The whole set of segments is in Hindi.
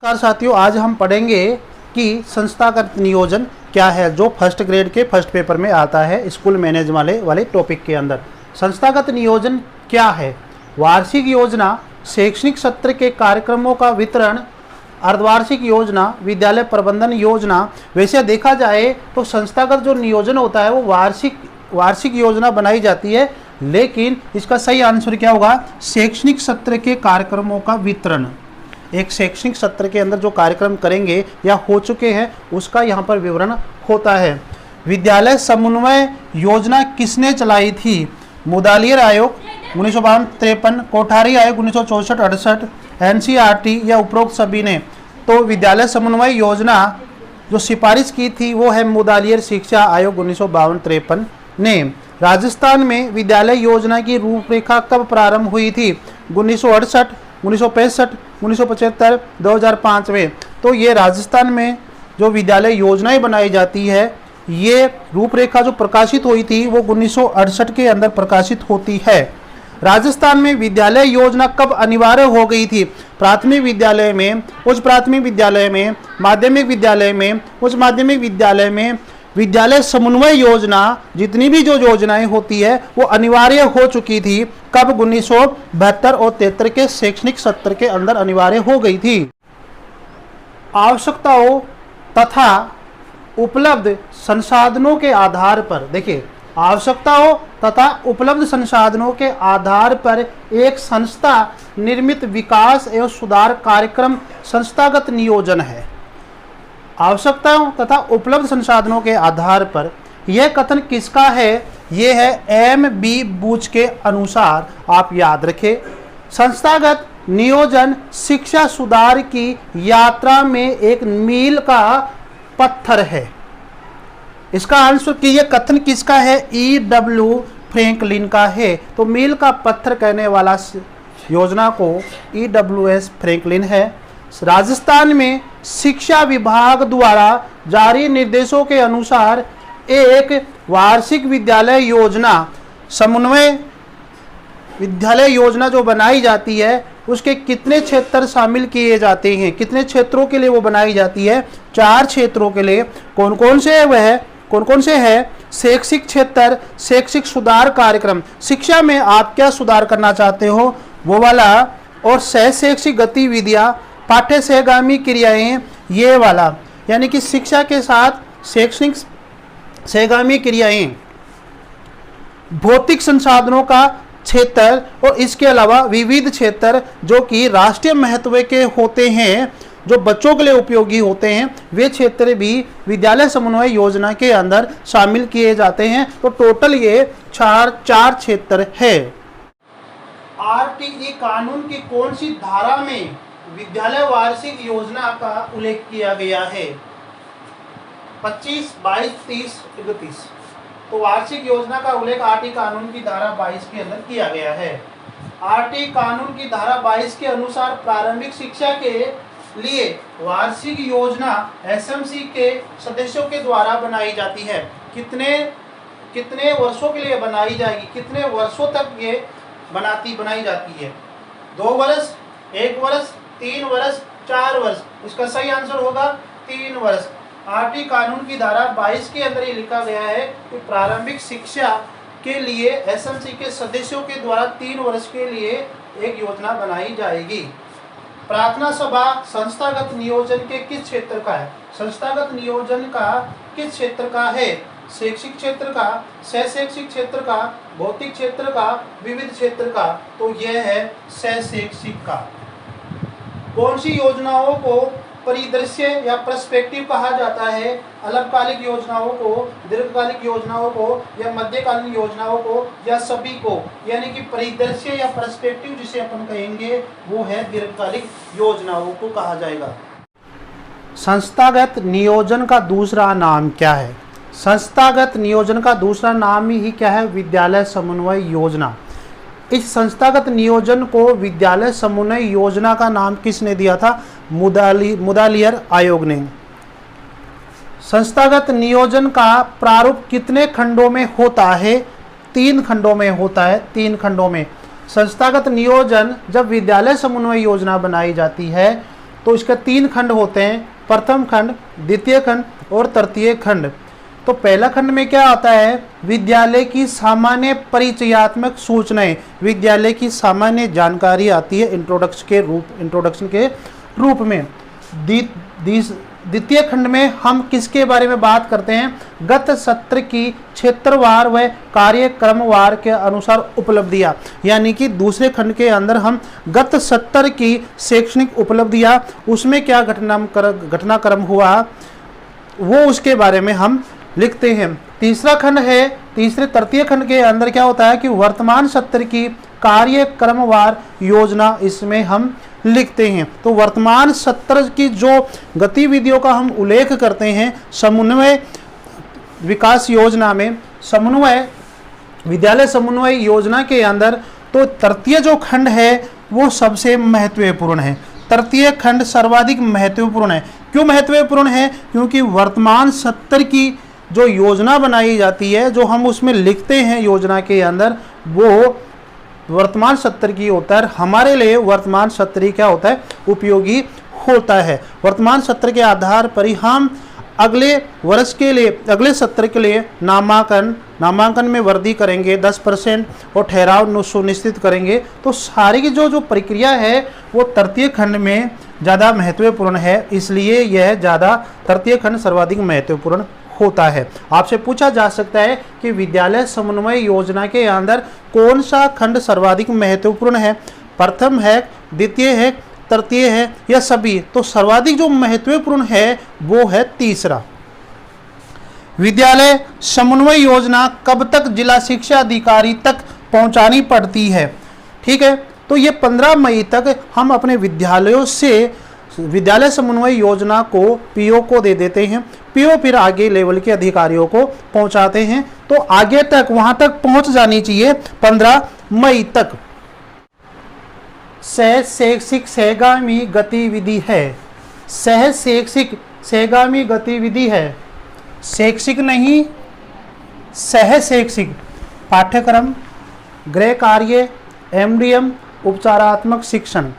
नमस्कार साथियों, आज हम पढ़ेंगे कि संस्थागत नियोजन क्या है, जो फर्स्ट ग्रेड के फर्स्ट पेपर में आता है स्कूल मैनेज वाले टॉपिक के अंदर। संस्थागत नियोजन क्या है? वार्षिक योजना, शैक्षणिक सत्र के कार्यक्रमों का वितरण, अर्धवार्षिक योजना, विद्यालय प्रबंधन योजना। वैसे देखा जाए तो संस्थागत जो नियोजन होता है वो वार्षिक योजना बनाई जाती है, लेकिन इसका सही आंसर क्या होगा? शैक्षणिक सत्र के कार्यक्रमों का वितरण। एक शैक्षणिक सत्र के अंदर जो कार्यक्रम करेंगे या हो चुके हैं उसका यहाँ पर विवरण होता है। विद्यालय समन्वय योजना किसने चलाई थी? मुदालियर आयोग 1952-53, कोठारी आयोग 1964-68, एनसीईआरटी या उपरोक्त सभी ने। तो विद्यालय समन्वय योजना जो सिफारिश की थी वो है मुदालियर शिक्षा आयोग 1952-53 ने। राजस्थान में विद्यालय योजना की रूपरेखा कब प्रारंभ हुई थी? 1968, 1965, 1975, 2005 में। तो ये राजस्थान में जो विद्यालय योजनाएं बनाई जाती है, ये रूपरेखा जो प्रकाशित हुई थी वो 1968 के अंदर प्रकाशित होती है। राजस्थान में विद्यालय योजना कब अनिवार्य हो गई थी? प्राथमिक विद्यालय में, उच्च प्राथमिक विद्यालय में, माध्यमिक विद्यालय में, उच्च माध्यमिक विद्यालय में विद्यालय समन्वय योजना, जितनी भी जो योजनाएं होती है वो अनिवार्य हो चुकी थी। कब? 1972 और 73 के शैक्षणिक सत्र के अंदर अनिवार्य हो गई थी। आवश्यकताओं तथा उपलब्ध संसाधनों के आधार पर, देखिए, आवश्यकताओं तथा उपलब्ध संसाधनों के आधार पर एक संस्था निर्मित विकास एवं सुधार कार्यक्रम संस्थागत नियोजन है। आवश्यकताओं तथा उपलब्ध संसाधनों के आधार पर यह कथन किसका है? यह है M.B. बूच के अनुसार। आप याद रखें, संस्थागत नियोजन शिक्षा सुधार की यात्रा में एक मील का पत्थर है। इसका आंसर कि यह कथन किसका है? E.W. फ्रैंकलिन का है। तो मील का पत्थर कहने वाला योजना को E.W.S. फ्रैंकलिन है। राजस्थान में शिक्षा विभाग द्वारा जारी निर्देशों के अनुसार एक वार्षिक विद्यालय योजना, समन्वय विद्यालय योजना जो बनाई जाती है उसके कितने क्षेत्र शामिल किए जाते हैं? कितने क्षेत्रों के लिए वो बनाई जाती है? 4 क्षेत्रों के लिए। कौन कौन से है? शैक्षिक क्षेत्र, शैक्षिक सुधार कार्यक्रम, शिक्षा में आप क्या सुधार करना चाहते हो वो वाला, और सह शैक्षिक गतिविधियां, पाठ्य सहगामी क्रियाएं, ये वाला, यानी कि शिक्षा के साथ शैक्षणिक सहगामी क्रियाएं, भौतिक संसाधनों का क्षेत्र, और इसके अलावा विविध क्षेत्र जो कि राष्ट्रीय महत्व के होते हैं, जो बच्चों के लिए उपयोगी होते हैं, वे क्षेत्र भी विद्यालय समन्वय योजना के अंदर शामिल किए जाते हैं। तो टोटल ये चार क्षेत्र है। RTE कानून की कौन सी धारा में विद्यालय वार्षिक योजना का उल्लेख किया गया है? 25, 22, 30, 31। तो वार्षिक योजना का उल्लेख RTE कानून की धारा 22 के अंदर किया गया है। RTE कानून की धारा 22 के अनुसार प्रारंभिक शिक्षा के लिए वार्षिक योजना SMC के सदस्यों के द्वारा बनाई जाती है। कितने वर्षों के लिए बनाई जाएगी? कितने वर्षों तक ये बनाई जाती है? 2 वर्ष, 1 वर्ष, 3 वर्ष, 4 वर्ष। इसका सही आंसर होगा 3 वर्ष। RTE कानून की धारा 22 के अंदर ये लिखा गया है कि प्रारंभिक शिक्षा के लिए SMC के सदस्यों के द्वारा 3 वर्ष के लिए एक योजना बनाई जाएगी। प्रार्थना सभा संस्थागत नियोजन के किस क्षेत्र का है? संस्थागत नियोजन का किस क्षेत्र का है? शैक्षिक क्षेत्र का, सह शैक्षिक क्षेत्र का, भौतिक क्षेत्र का, विविध क्षेत्र का। तो यह है सह शैक्षिक का। कौन सी योजनाओं को परिदृश्य या पर्सपेक्टिव कहा जाता है? अल्पकालिक योजनाओं को, दीर्घकालिक योजनाओं को, या मध्यकालीन योजनाओं को, या सभी को? यानी कि परिदृश्य या पर्सपेक्टिव जिसे अपन कहेंगे वो है दीर्घकालिक योजनाओं को कहा जाएगा। संस्थागत नियोजन का दूसरा नाम क्या है? संस्थागत नियोजन का दूसरा नाम ही क्या है? विद्यालय समन्वय योजना। इस संस्थागत नियोजन को विद्यालय समन्वय योजना का नाम किसने दिया था? मुदालियर आयोग ने। संस्थागत नियोजन का प्रारूप कितने खंडों में होता है? 3 खंडों में होता है। 3 खंडों में। संस्थागत नियोजन जब विद्यालय समन्वय योजना बनाई जाती है तो इसका 3 खंड होते हैं, प्रथम खंड, द्वितीय खंड और तृतीय खंड। तो पहला खंड में क्या आता है, विद्यालय की सामान्य परिचयात्मक सूचनाएं, विद्यालय की सामान्य जानकारी आती है इंट्रोडक्शन के रूप में। द्वितीय खंड में हम किसके बारे में बात करते हैं, गत सत्र की क्षेत्रवार व कार्यक्रमवार के अनुसार उपलब्धियां, यानी कि दूसरे खंड के अंदर हम गत सत्र की शैक्षणिक उपलब्धियां, उसमें क्या घटनाक्रम हुआ वो उसके बारे में हम लिखते हैं। तीसरा खंड है, तृतीय खंड के अंदर क्या होता है कि वर्तमान सत्र की कार्यक्रमवार योजना, इसमें हम लिखते हैं। तो वर्तमान सत्र की जो गतिविधियों का हम उल्लेख करते हैं समन्वय विकास योजना में, विद्यालय समन्वय योजना के अंदर, तो तृतीय जो खंड है वो सबसे महत्वपूर्ण है। तृतीय खंड सर्वाधिक महत्वपूर्ण है। क्यों महत्वपूर्ण है, क्योंकि वर्तमान सत्र की जो योजना बनाई जाती है, जो हम उसमें लिखते हैं योजना के अंदर, वो वर्तमान सत्र की होता है। हमारे लिए वर्तमान सत्र क्या होता है, उपयोगी होता है। वर्तमान सत्र के आधार पर ही हम अगले वर्ष के लिए, अगले सत्र के लिए नामांकन में वृद्धि करेंगे 10% और ठहराव सुनिश्चित करेंगे। तो सारी की जो प्रक्रिया है वो तृतीय खंड में ज़्यादा महत्वपूर्ण है, इसलिए यह ज़्यादा तृतीय खंड सर्वाधिक महत्वपूर्ण होता है। आपसे पूछा जा सकता है कि विद्यालय समन्वय योजना के अंदर कौन सा खंड सर्वाधिक महत्वपूर्ण है, प्रथम है, द्वितीय है, तृतीय है या सभी? तो सर्वाधिक जो महत्वपूर्ण है वो है तीसरा। विद्यालय समन्वय योजना कब तक जिला शिक्षा अधिकारी तक पहुंचानी पड़ती है? ठीक है, तो ये 15 मई तक हम अपने विद्यालयों से विद्यालय समन्वय योजना को पीओ को दे देते हैं। पीओ फिर आगे लेवल के अधिकारियों को पहुंचाते हैं। तो आगे तक वहां तक पहुंच जानी चाहिए 15 मई तक। सह शैक्षिक सहगामी गतिविधि है। सह शैक्षिक सहगामी गतिविधि है, शैक्षिक नहीं, सह शैक्षिक। पाठ्यक्रम, गृह कार्य, एमडीएम, उपचारात्मक शिक्षण।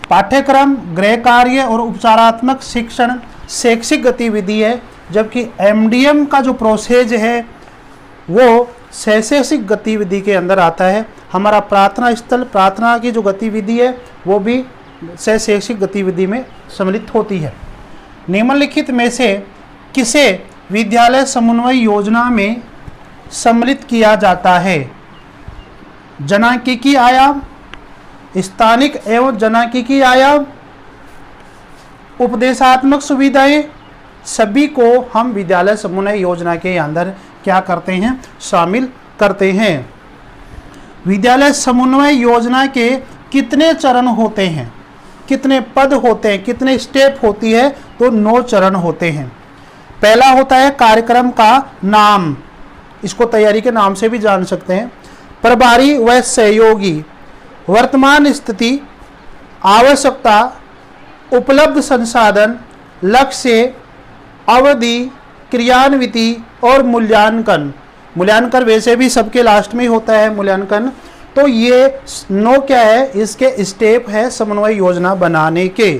पाठ्यक्रम, गृह कार्य और उपचारात्मक शिक्षण शैक्षिक गतिविधि है, जबकि एमडीएम का जो प्रोसेस है वो शैक्षिक गतिविधि के अंदर आता है। हमारा प्रार्थना स्थल, प्रार्थना की जो गतिविधि है वो भी शैक्षिक गतिविधि में सम्मिलित होती है। निम्नलिखित में से किसे विद्यालय समन्वय योजना में सम्मिलित किया जाता है? जनांकिकी आयाम, स्थानिक एवं जनांकिकी आयाम, उपदेशात्मक सुविधाएं, सभी को हम विद्यालय समन्वय योजना के अंदर क्या करते हैं, शामिल करते हैं। विद्यालय समन्वय योजना के कितने चरण होते हैं, कितने पद होते हैं, कितने स्टेप होती है? तो 9 चरण होते हैं। पहला होता है कार्यक्रम का नाम, इसको तैयारी के नाम से भी जान सकते हैं। प्रभारी व सहयोगी, वर्तमान स्थिति, आवश्यकता, उपलब्ध संसाधन, लक्ष्य, अवधि, क्रियान्विति और मूल्यांकन। मूल्यांकन वैसे भी सबके लास्ट में होता है मूल्यांकन। तो ये 9 क्या है, इसके स्टेप है समन्वय योजना बनाने के।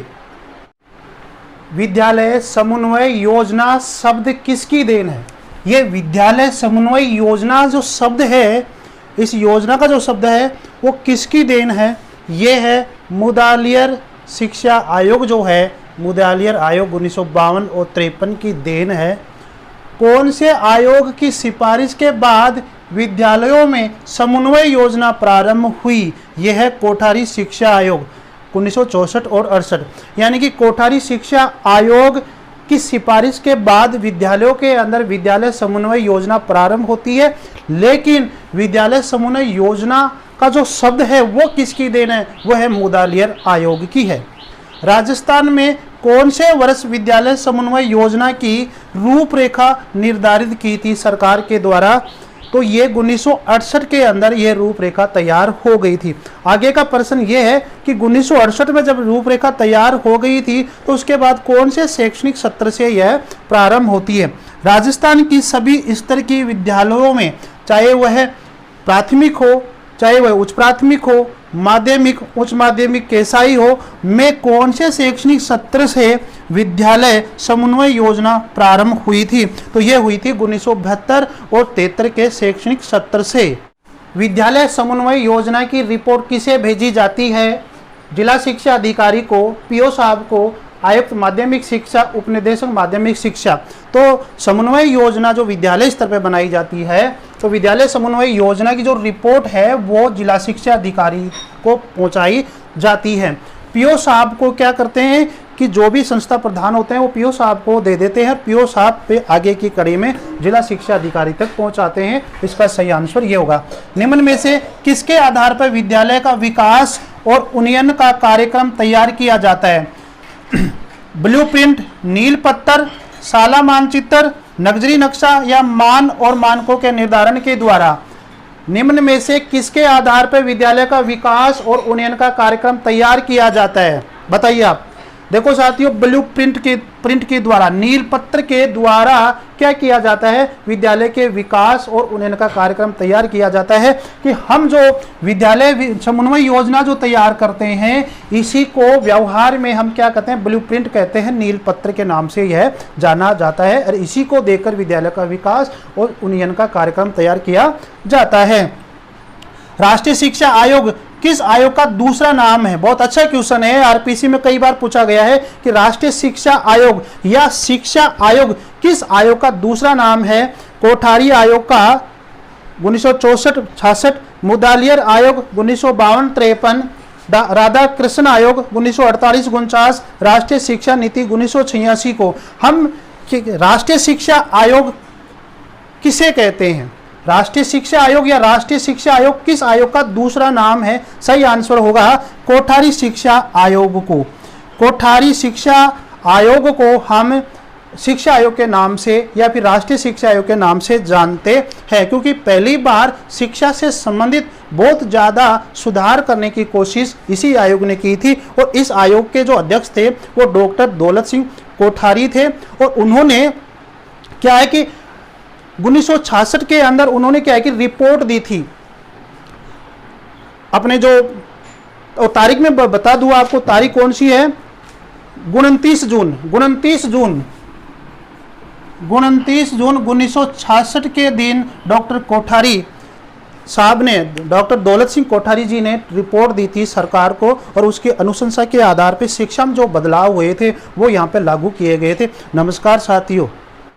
विद्यालय समन्वय योजना शब्द किसकी देन है? ये विद्यालय समन्वय योजना जो शब्द है, इस योजना का जो शब्द है वो किसकी देन है? ये है मुदालियर शिक्षा आयोग जो है, मुदालियर आयोग 1952 और 53 की देन है। कौन से आयोग की सिफारिश के बाद विद्यालयों में समन्वय योजना प्रारंभ हुई? यह है कोठारी शिक्षा आयोग 1964 और 68, यानी कि कोठारी शिक्षा आयोग की सिफारिश के बाद विद्यालयों के अंदर विद्यालय समन्वय योजना प्रारंभ होती है। लेकिन विद्यालय समन्वय योजना का जो शब्द है वो किसकी देन है? वो है मुदालियर आयोग की है। राजस्थान में कौन से वर्ष विद्यालय समन्वय योजना की रूपरेखा निर्धारित की थी सरकार के द्वारा? तो ये 1968 के अंदर ये रूपरेखा तैयार हो गई थी। आगे का प्रश्न ये है कि 1968 में जब रूपरेखा तैयार हो गई थी तो उसके बाद कौन से शैक्षणिक सत्र से यह प्रारंभ होती है? राजस्थान की सभी स्तर की विद्यालयों में, चाहे वह प्राथमिक हो, चाहे वह उच्च प्राथमिक हो, माध्यमिक उच्च माध्यमिक कैसा ही हो में कौन से शैक्षणिक सत्र से विद्यालय समन्वय योजना प्रारंभ हुई थी? तो ये हुई थी 1972 और 73 के शैक्षणिक सत्र से। विद्यालय समन्वय योजना की रिपोर्ट किसे भेजी जाती है? जिला शिक्षा अधिकारी को, पीओ साहब को, आयुक्त माध्यमिक शिक्षा, उपनिदेशक माध्यमिक शिक्षा। तो समन्वय योजना जो विद्यालय स्तर पर बनाई जाती है, तो विद्यालय समन्वय योजना की जो रिपोर्ट है वो जिला शिक्षा अधिकारी को पहुंचाई जाती है। पीओ साहब को क्या करते हैं कि जो भी संस्था प्रधान होते हैं वो पीओ साहब को दे देते हैं, पीओ साहब पे आगे की कड़ी में जिला शिक्षा अधिकारी तक पहुंचाते हैं। इसका सही आंसर ये होगा। निम्न में से किसके आधार पर विद्यालय का विकास और उन्नयन का कार्यक्रम तैयार किया जाता है? ब्लूप्रिंट, नील पत्थर, शाला मानचित्र, नक्शरी नक्शा या मान और मानकों के निर्धारण के द्वारा? निम्न में से किसके आधार पर विद्यालय का विकास और उन्नयन का कार्यक्रम तैयार किया जाता है? बताइए आप। देखो साथियों, प्रिंट के द्वारा, नील पत्र के द्वारा क्या किया जाता है? विद्यालय के विकास और उन्नयन का कार्यक्रम तैयार किया जाता है कि हम जो विद्यालय समन्वय योजना जो तैयार करते हैं, इसी को व्यवहार में हम क्या कहते हैं? ब्लूप्रिंट कहते हैं। नील पत्र के नाम से यह जाना जाता है और इसी को देखकर विद्यालय का विकास और उन्नयन का कार्यक्रम तैयार किया जाता है। राष्ट्रीय शिक्षा आयोग किस आयोग का दूसरा नाम है? बहुत अच्छा क्वेश्चन है, आरपीसी में कई बार पूछा गया है कि राष्ट्रीय शिक्षा आयोग या शिक्षा आयोग किस आयोग का दूसरा नाम है? कोठारी आयोग का 1964-66, मुदालियर आयोग 1952-53, राधाकृष्ण आयोग 1948-49, राष्ट्रीय शिक्षा नीति 1986 को हम राष्ट्रीय शिक्षा आयोग किसे कहते हैं? राष्ट्रीय शिक्षा आयोग या राष्ट्रीय शिक्षा आयोग किस आयोग का दूसरा नाम है? सही आंसर होगा कोठारी शिक्षा आयोग को। कोठारी शिक्षा आयोग को हम शिक्षा आयोग के नाम से या फिर राष्ट्रीय शिक्षा आयोग के नाम से जानते हैं, क्योंकि पहली बार शिक्षा से संबंधित बहुत ज़्यादा सुधार करने की कोशिश इसी आयोग ने की थी और इस आयोग के जो अध्यक्ष थे वो डॉक्टर दौलत सिंह कोठारी थे। और उन्होंने क्या है कि 1966 के अंदर उन्होंने क्या है कि रिपोर्ट दी थी अपने जो, और तारीख में बता दूं आपको, तारीख कौन सी है? 29 जून 1966 के दिन डॉक्टर कोठारी साहब ने, डॉक्टर दौलत सिंह कोठारी जी ने रिपोर्ट दी थी सरकार को और उसकी अनुशंसा के आधार पर शिक्षा में जो बदलाव हुए थे वो यहाँ पे लागू किए गए थे। नमस्कार साथियों।